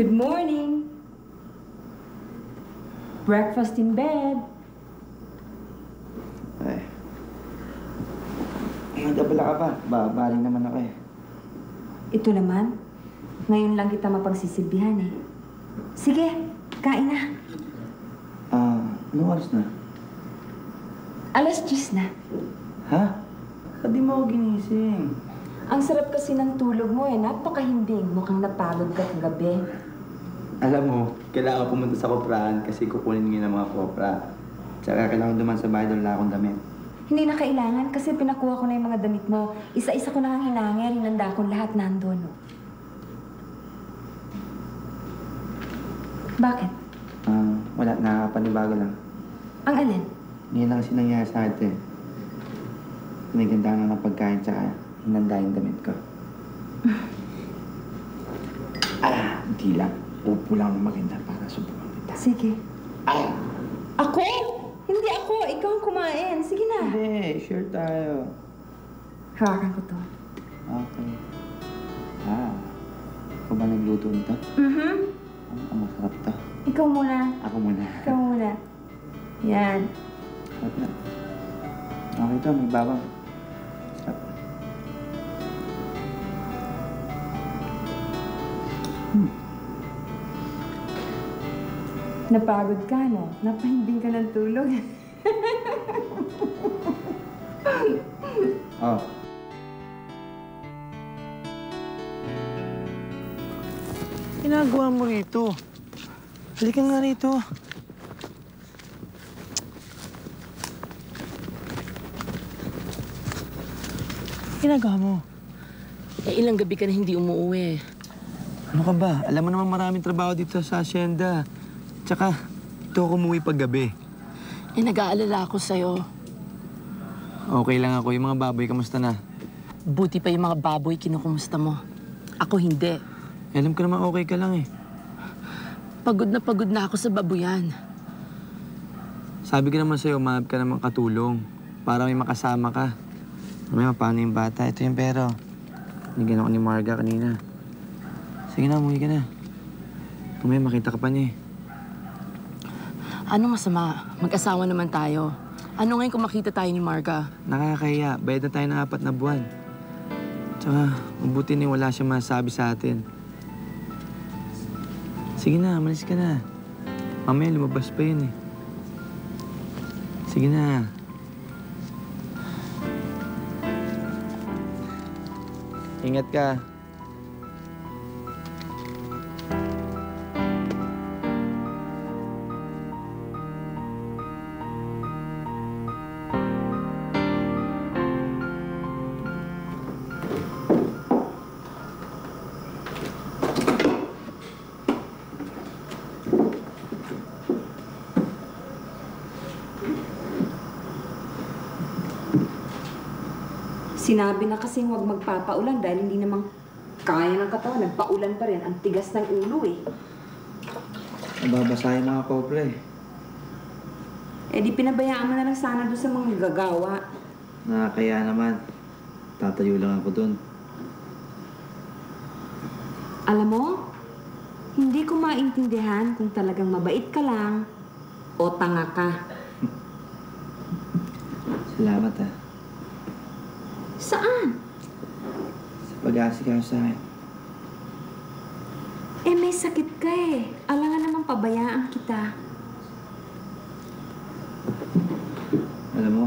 Good morning. Breakfast in bed. Ay. Nagabala ka pa. Babaling naman ako eh. Ito naman, ngayon lang kita mapagsisilbihan eh. Sige, kain na. Anong oras na? 10:00 na. Ha? Ba't di mo ako ginising? Ang sarap kasi ng tulog mo eh. Napakahimbing. Mukhang napagod ka kagabi. Alam mo, kailangan pumunta sa koprahan kasi kukunin ngayon ng mga kopra. Tsaka kailangan duman sa bahay doon lang akong damit. Hindi na kailangan kasi pinakuha ko na yung mga damit mo. Isa-isa ko na ang hinangin. Hinanda ko lahat nandun. Bakit? Wala. Nakapanibago lang. Ang alin? Ngayon lang kasi nangyari sa atin. Naganda na ng pagkain tsaka hinanda yung damit ko. Hindi lang. Upo lang ng maganda para subukan kita. Sige. Ako? Hindi ako. Ikaw ang kumain. Sige na. Hindi. Sure tayo. Hawakan ko to. Okay. Ikaw ba nagluto nito? Ang masarap to. Ikaw muna. Ako muna. Ikaw muna. Yan. Sarap na. Okay to. May bawang. Sarap. Napagod ka, no? Napahimbing ka ng tulog. Oh. Ginagawa mo rito? Halika nga rito. Ginagawa mo? Ilang gabi ka na hindi umuwi. Ano ka ba? Alam mo naman maraming trabaho dito sa asyenda. Tsaka, ito ako umuwi paggabi. Nag-aalala ako sa'yo. Okay lang ako. Yung mga baboy, kamusta na? Buti pa yung mga baboy kinukumusta mo. Ako hindi. Alam ko naman okay ka lang eh. Pagod na ako sa babuyan. Sabi ko naman sa'yo, mahab ka naman katulong. Para may makasama ka. May paano yung bata? Ito yung pero. Nigyan ako ni Marga kanina. Sige na, umuwi ka na. Tumaya, makita ka pa niya eh. Ano masama? Mag-asawa naman tayo. Ano ngayon kung makita tayo ni Marga? Nakakahiya. Bayad na tayo ng 4 na buwan. Tsaka, mabuti na wala siya masabi sa atin. Sige na, malis ka na. Mamaya lumabas pa yun eh. Sige na. Ingat ka. Sinabi na kasing huwag magpapaulan dahil hindi namang kaya ng katawan. Nagpaulan pa rin. Ang tigas ng ulo eh. Nababasahin mga kopra eh. Eh di pinabayaan mo na lang sana doon sa mga gagawa. Nakakaya naman. Tatayo lang ako doon. Alam mo, hindi ko maintindihan kung talagang mabait ka lang o tanga ka. Salamat ah. Saan? Sa pag-aasikaso sa akin. Eh may sakit ka eh. Alangan naman pabayaan kita. Alam mo,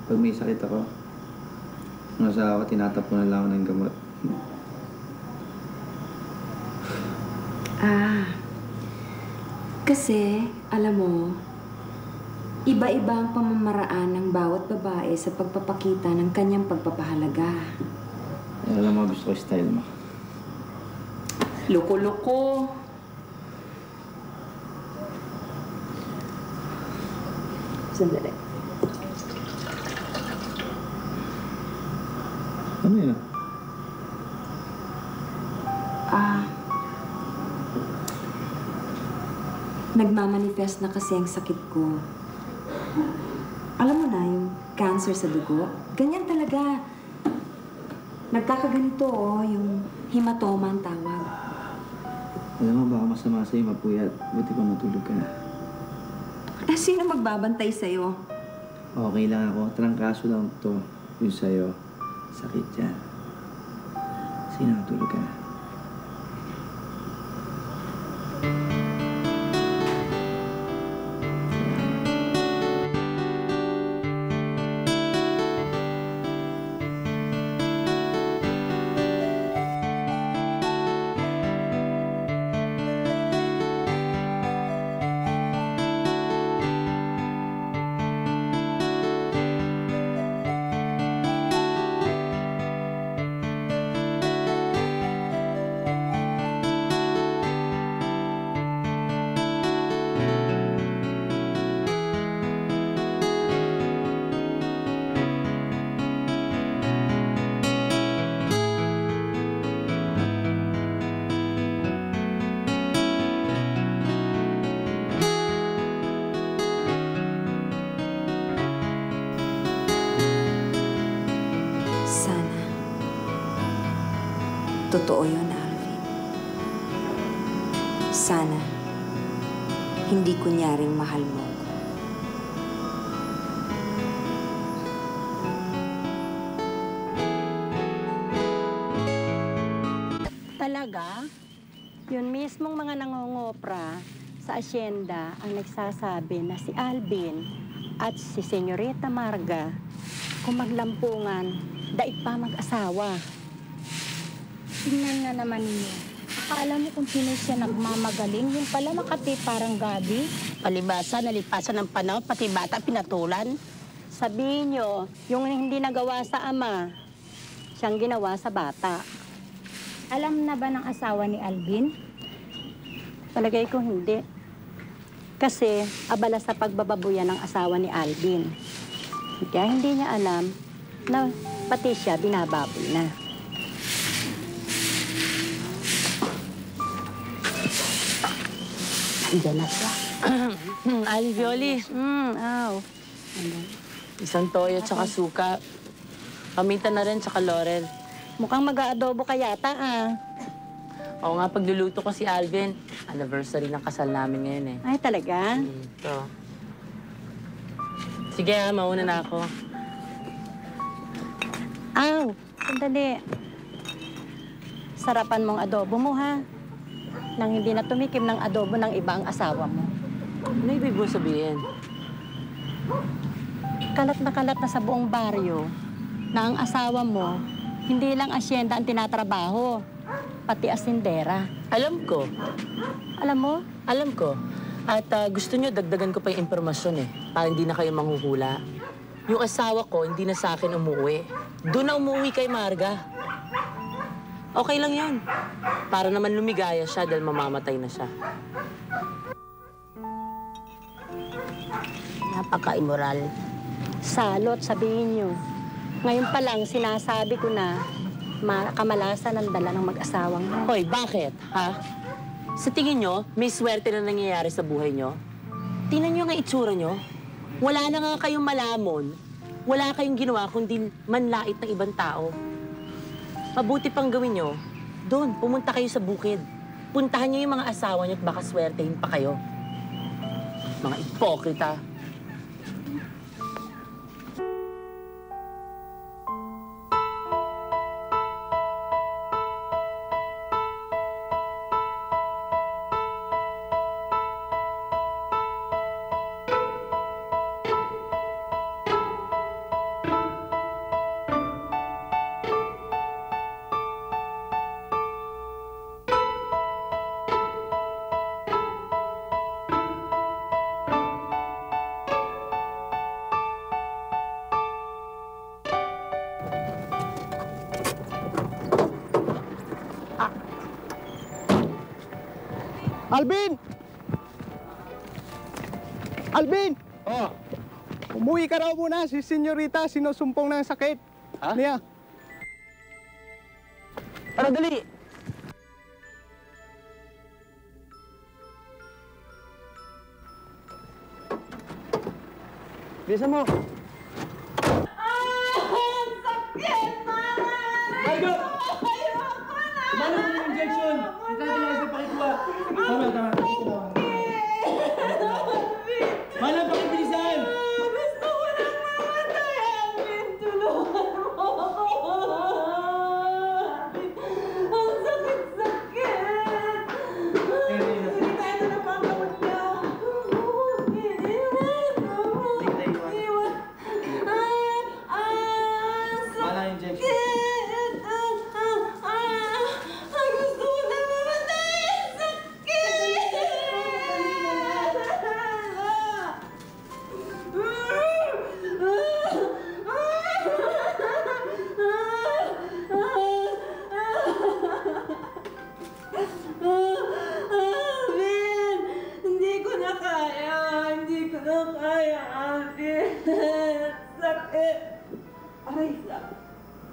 pag may sakit ako, ang asawa ko, tinatapunan lang ako ng gamot. Kasi, alam mo, iba-iba ang pamamaraan ng bawat babae sa pagpapakita ng kanyang pagpapahalaga. Alam mo, gusto ko yung style mo. Loko-loko. Sandali. Ano yun? Nagmamanifest na kasi ang sakit ko. Alam mo na, yung cancer sa dugo, ganyan talaga. Nagkakaganito, oh, yung hematoma ang tawag. Alam mo, baka masama sa'yo mapuyat. Buti pa matulog ka na. Eh, sino magbabantay sa'yo? Okay lang ako. Trangkaso lang to. Yung sa'yo. Sakit yan. Sige na, matulog ka na. Totoo yun, Alvin. Sana, hindi kunyaring mahal mo ko. Talaga? Yun mismong mga nangongopra sa asyenda ang nagsasabi na si Alvin at si Senyorita Marga kung maglampungan, daig pa mag-asawa. Tingnan nga naman niyo. Akala mo kung sino siya nagmamagaling, yung pala makati parang gabi. Palibasa, nalipasan ng panahon, pati bata pinatulan. Sabihin nyo, yung hindi nagawa sa ama, siyang ginawa sa bata. Alam na ba ng asawa ni Alvin? Palagay ko hindi. Kasi abala sa pagbababuyan ng asawa ni Alvin. Kaya hindi niya alam na pati siya binababoy na. Diyan na siya. Alvioli. Isang toyo tsaka suka. Paminta na rin tsaka laurel. Mukhang mag-aadobo ka yata, ah. Oo nga, pagluluto ko si Alvin. Anniversary ng kasal namin ngayon eh. Ay, talaga? Ito. Sige mauna na ako. Aw, sandali. Sarapan mong adobo mo, ha? Nang hindi na tumikim ng adobo ng iba ang asawa mo. Ano ibig mo sabihin? Kalat na sa buong baryo na ang asawa mo, hindi lang asyenda ang tinatrabaho, pati asindera. Alam ko. Alam mo? Alam ko. At gusto nyo, dagdagan ko pa yung impormasyon eh, para hindi na kayo manghuhula. Yung asawa ko, hindi na sa akin umuwi. Doon na umuwi kay Marga. Okay lang yun. Para naman lumigaya siya dahil mamamatay na siya. Napaka-immoral. Salot, sabihin nyo. Ngayon pa lang, sinasabi ko na kamalasan ang dala ng mag-asawang mo. Hoy, bakit? Ha? Sa tingin nyo, may swerte na nangyayari sa buhay nyo? Tingnan nyo nga itsura nyo. Wala na nga kayong malamon. Wala kayong ginawa kundi manlait ng ibang tao. Mabuti pang gawin nyo, doon, pumunta kayo sa bukid. Puntahan nyo yung mga asawa nyo at baka swertehin pa kayo. Mga ipokrita. Alvin! Alvin! Oh. Umuwi ka raw muna. Si Senyorita sinusumpong ng sakit. Ha? Niya. Tara, dali! Bisa mo. Sakit! Margo! Kumano mo yung injection? Ang kailangan sa pakikuha.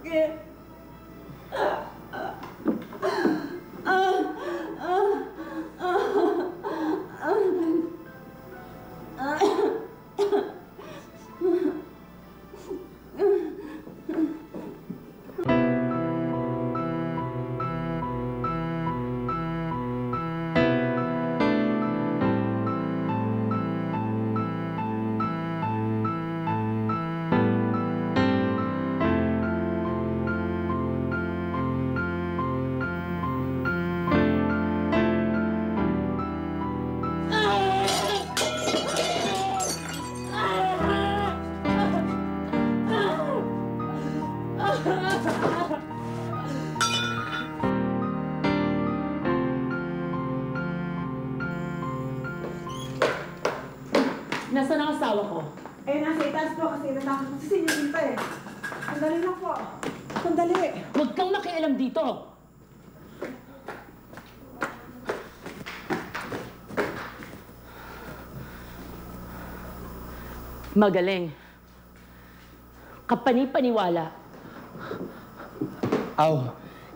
sakit. Nasaan ang asawa ko? Eh, nasa itaas po kasi natakot si Senyorita eh. Sandali lang po. Sandali. Huwag kang makialam dito. Magaling. Kapani-paniwala. Aw,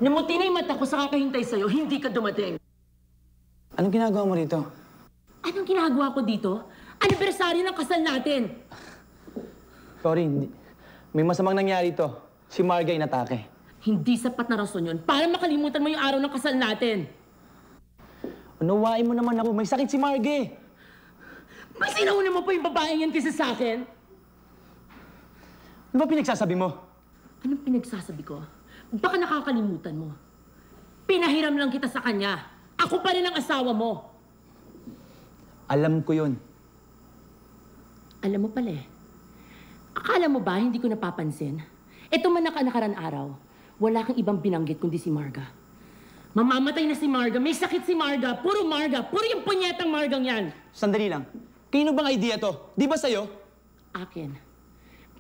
Namuti na yung mata ko sa kakahintay sa'yo, hindi ka dumating. anong ginagawa mo rito? Anong ginagawa ko dito? Anibersaryo ng kasal natin. Sorry, may masamang nangyari to. Si Marga inatake. Hindi sapat na rason yun para makalimutan mo yung araw ng kasal natin. Unawain mo naman ako, may sakit si Marga. Mas inauna mo pa yung babaeng yan kaysa sa akin. Ano ba pinagsasabi mo? Anong pinagsasabi ko? Baka nakakalimutan mo. Pinahiram lang kita sa kanya. Ako pa rin ang asawa mo. Alam ko yun. Alam mo pala eh. Akala mo ba hindi ko napapansin? Ito man nakaraan araw, wala kang ibang binanggit kundi si Marga. Mamamatay na si Marga, may sakit si Marga, puro yung punyetang Margang yan. Sandali lang. Kanino bang idea to? Di ba sa'yo? Akin.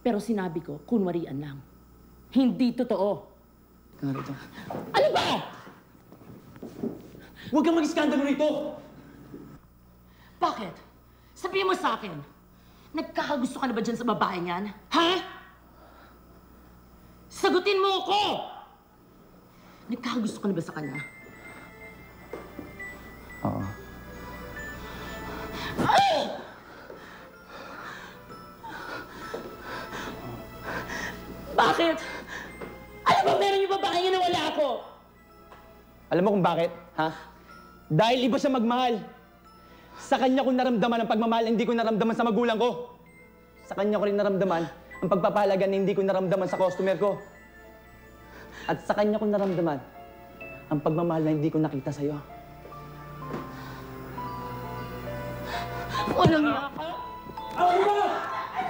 Pero sinabi ko, kunwarian lang. Hindi totoo. Narito. Ano ba? Huwag kang mag-iskandalo rito! Bakit? Sabihin mo sa akin, nagkakagusto ka na ba dyan sa babaeng yan? Ha? Sagutin mo ako! Nagkakagusto ka na ba sa kanya? Oo. Bakit? Ano ba meron yung babaeng yan na wala ako? Alam mo kung bakit, ha? Dahil iba siya magmahal. Sa kanya ko naramdaman ang pagmamahal, hindi ko naramdaman sa magulang ko. Sa kanya ko rin naramdaman ang pagpapahalaga na hindi ko naramdaman sa customer ko. At sa kanya ko naramdaman ang pagmamahal na hindi ko nakita sa'yo. Walang niya ka? Ano ba?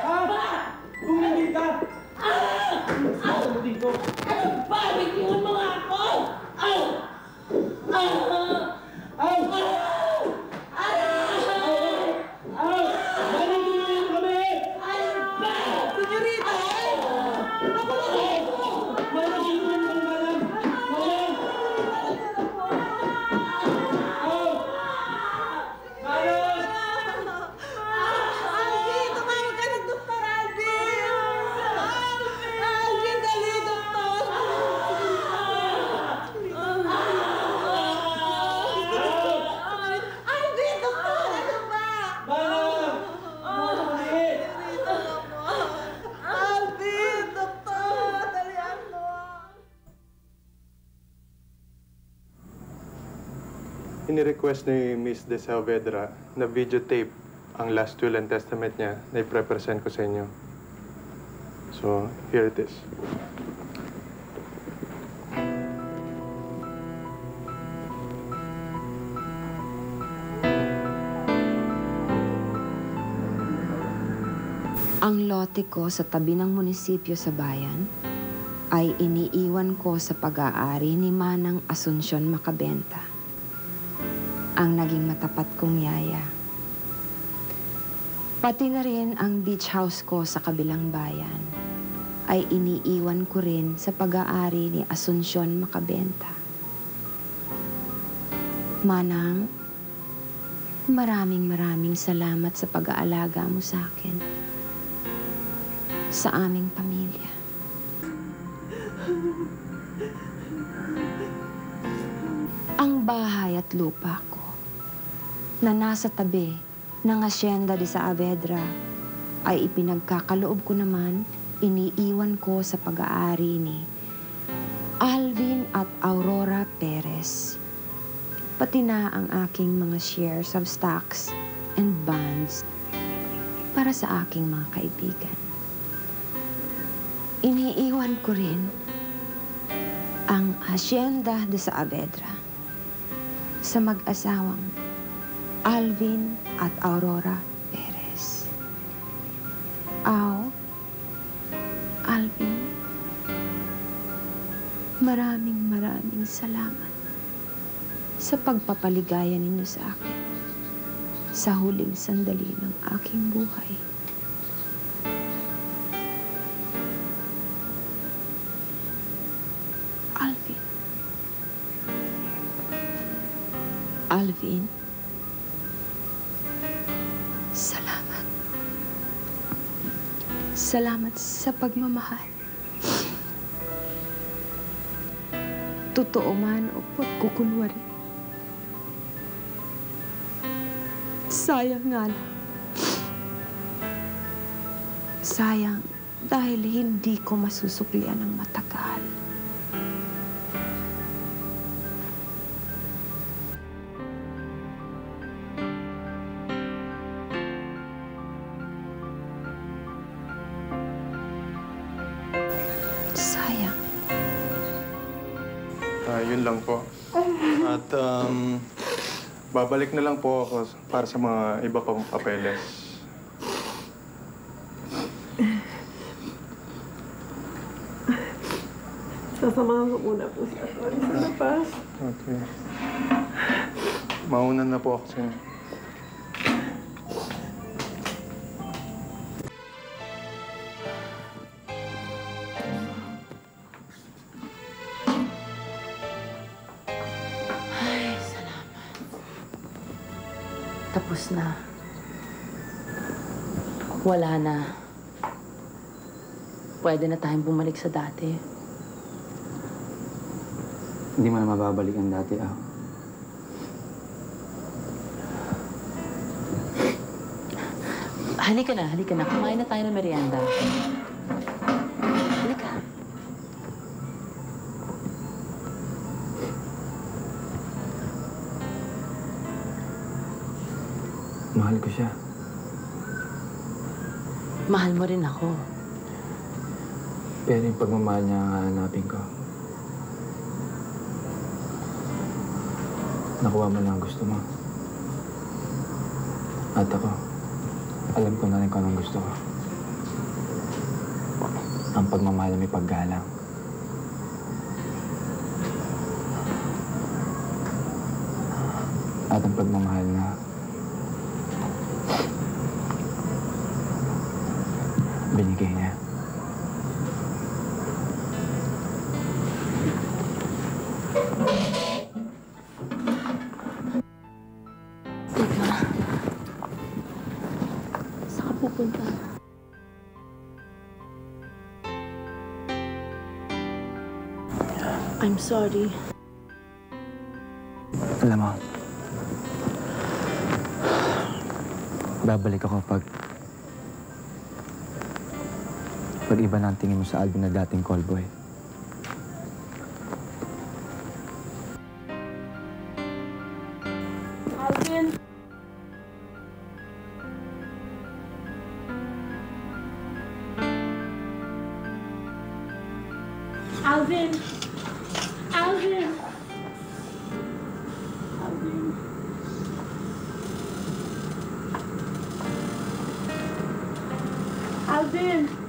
Ha? Bumili ka! Ano ba? Bitiwan mo nga ako! Ini-request ni Miss De Saavedra na videotape ang last will and testament niya na i-present ko sa inyo. So, here it is. Ang lote ko sa tabi ng munisipyo sa bayan ay iniiwan ko sa pag-aari ni Manang Asuncion Macabenta, ang naging matapat kong yaya. Pati na rin ang beach house ko sa kabilang bayan ay iniiwan ko rin sa pag-aari ni Asuncion Macabenta. Manang, maraming salamat sa pag-aalaga mo sa akin, sa aming pamilya. Ang bahay at lupa ko na nasa tabi ng Hacienda de Saavedra ay ipinagkakaloob ko naman, iniiwan ko sa pag-aari ni Alvin at Aurora Perez. Pati na ang aking mga shares of stocks and bonds para sa aking mga kaibigan. Iniiwan ko rin ang Hacienda de Saavedra sa mag-asawang Alvin at Aurora Perez. Alvin, maraming salamat sa pagpapaligaya ninyo sa akin sa huling sandali ng aking buhay. Alvin, salamat. Salamat sa pagmamahal. Totoo man o pagkukunwari. Sayang nga lang. Sayang dahil hindi ko masusuklian ng matagal. Sayang. Yun lang po. At babalik na lang po ako para sa mga iba pang papeles. Sasamahan ko muna po si Atty. sa labas. Okay. Mauna na po ako sa inyo. Ay, salamat. Tapos na. Wala na. Pwede na tayong bumalik sa dati. Hindi mo na mababalik ang dati, ah. Halika na. Kumain na tayo ng merienda. Halika. Mahal ko siya. Mahal mo rin ako. Pero yung pagmamahal niya ang hahanapin ko. Nakuha mo lang ang gusto mo. At ako, alam ko na rin kung anong gusto ko. Ang pagmamahal na may paggalang. At ang pagmamahal na binigay niya. Teka. Saan ka pupunta? I'm sorry. Alam mo, babalik ako pag iba na ang tingin mo sa Alvin na dating callboy. Alvin! Alvin! Alvin! Alvin! Alvin!